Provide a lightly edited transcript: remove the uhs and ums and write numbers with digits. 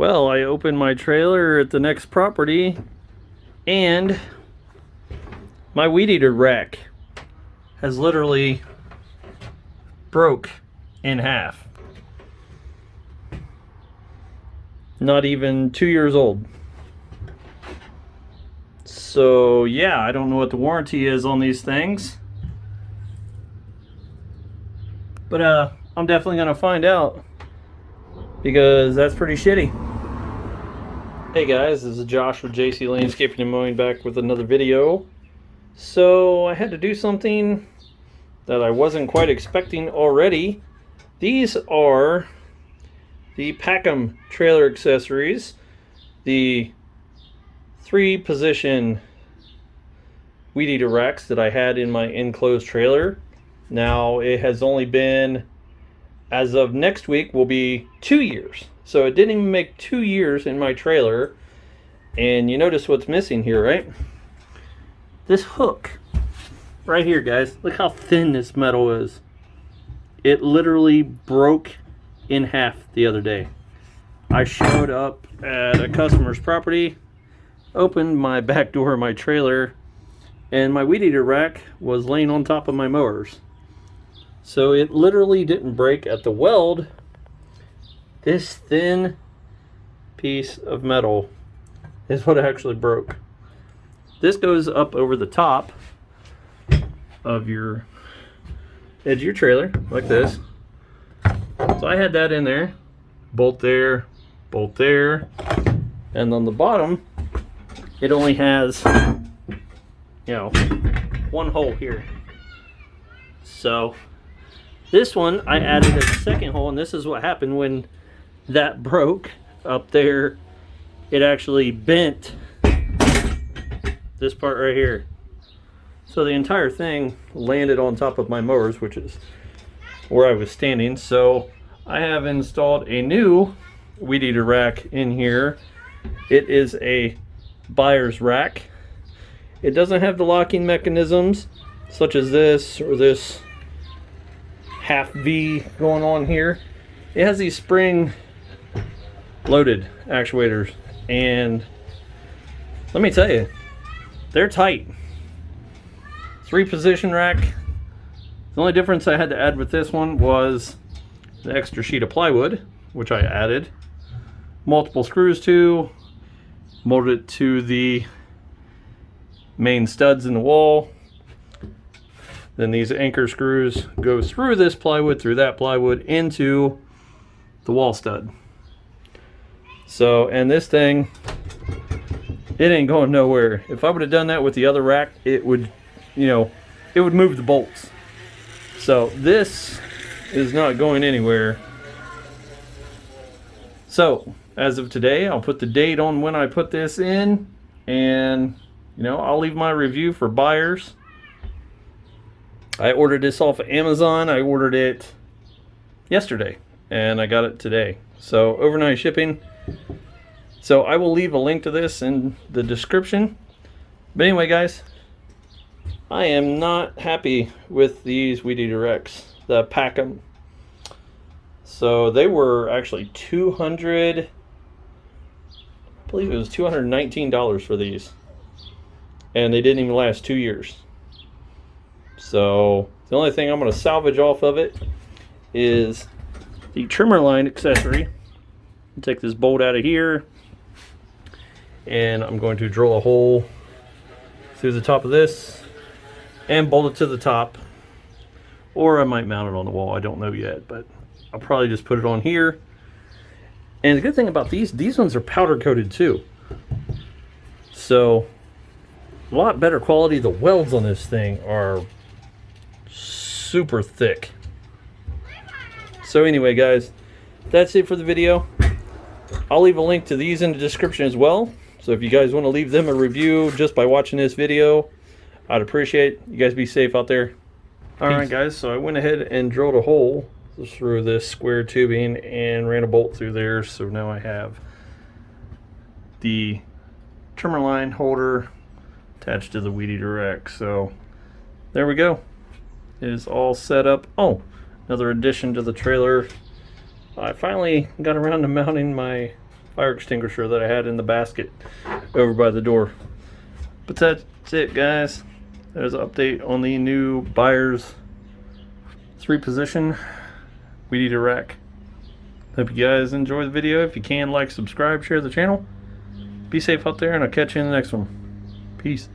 Well, I opened my trailer at the next property and my weed eater rack has literally broke in half. Not even 2 years old. So yeah, I don't know what the warranty is on these things, but I'm definitely gonna find out, because that's pretty shitty. Hey guys, this is Josh with JC Landscaping and Mowing, back with another video. So I had to do something that I wasn't quite expecting already. These are the PACKEM trailer accessories, the 3-position weed eater racks that I had in my enclosed trailer. Now it has only been, as of next week, will be 2 years. So it didn't even make 2 years in my trailer. And you notice what's missing here, right? This hook right here, guys. Look how thin this metal is. It literally broke in half the other day. I showed up at a customer's property, opened my back door of my trailer, and my weed eater rack was laying on top of my mowers. So it literally didn't break at the weld. This thin piece of metal is what actually broke. This goes up over the top of your edge of your trailer like this. So I had that in there, bolt there, and on the bottom it only has, you know, one hole here. So this one I added a second hole, and this is what happened when that broke up there. It actually bent this part right here. So the entire thing landed on top of my mowers, which is where I was standing. So I have installed a new weed eater rack in here. It is a buyer's rack. It doesn't have the locking mechanisms such as this or this half V going on here. It has these spring loaded actuators, and let me tell you, they're tight. 3-position rack. The only difference I had to add with this one was the extra sheet of plywood, which I added multiple screws to, molded it to the main studs in the wall. Then these anchor screws go through this plywood, through that plywood, into the wall stud. So, and this thing, it ain't going nowhere. If I would have done that with the other rack, it would, you know, it would move the bolts. So this is not going anywhere. So as of today, I'll put the date on when I put this in, and you know, I'll leave my review for buyers. I ordered this off of Amazon. I ordered it yesterday and I got it today. So overnight shipping. So I will leave a link to this in the description. But anyway, guys, I am not happy with these weed eater racks, the PACKEM. So they were actually I believe it was $219 for these. And they didn't even last 2 years. So the only thing I'm going to salvage off of it is the trimmer line accessory. I'll take this bolt out of here, and I'm going to drill a hole through the top of this and bolt it to the top, or I might mount it on the wall. I don't know yet, but I'll probably just put it on here. And the good thing about these ones are powder coated too, so a lot better quality. The welds on this thing are super thick. So anyway, guys, that's it for the video. I'll leave a link to these in the description as well. So if you guys want to leave them a review just by watching this video, I'd appreciate it. You guys be safe out there. Alright guys, so I went ahead and drilled a hole through this square tubing and ran a bolt through there. So now I have the trimmer line holder attached to the weed eater rack. So there we go. It is all set up. Oh, another addition to the trailer. I finally got around to mounting my fire extinguisher that I had in the basket over by the door. But that's it, guys. There's an update on the new Buyers 3-position weed eater rack. Hope you guys enjoy the video. If you can, like, subscribe, share the channel. Be safe out there, and I'll catch you in the next one. Peace.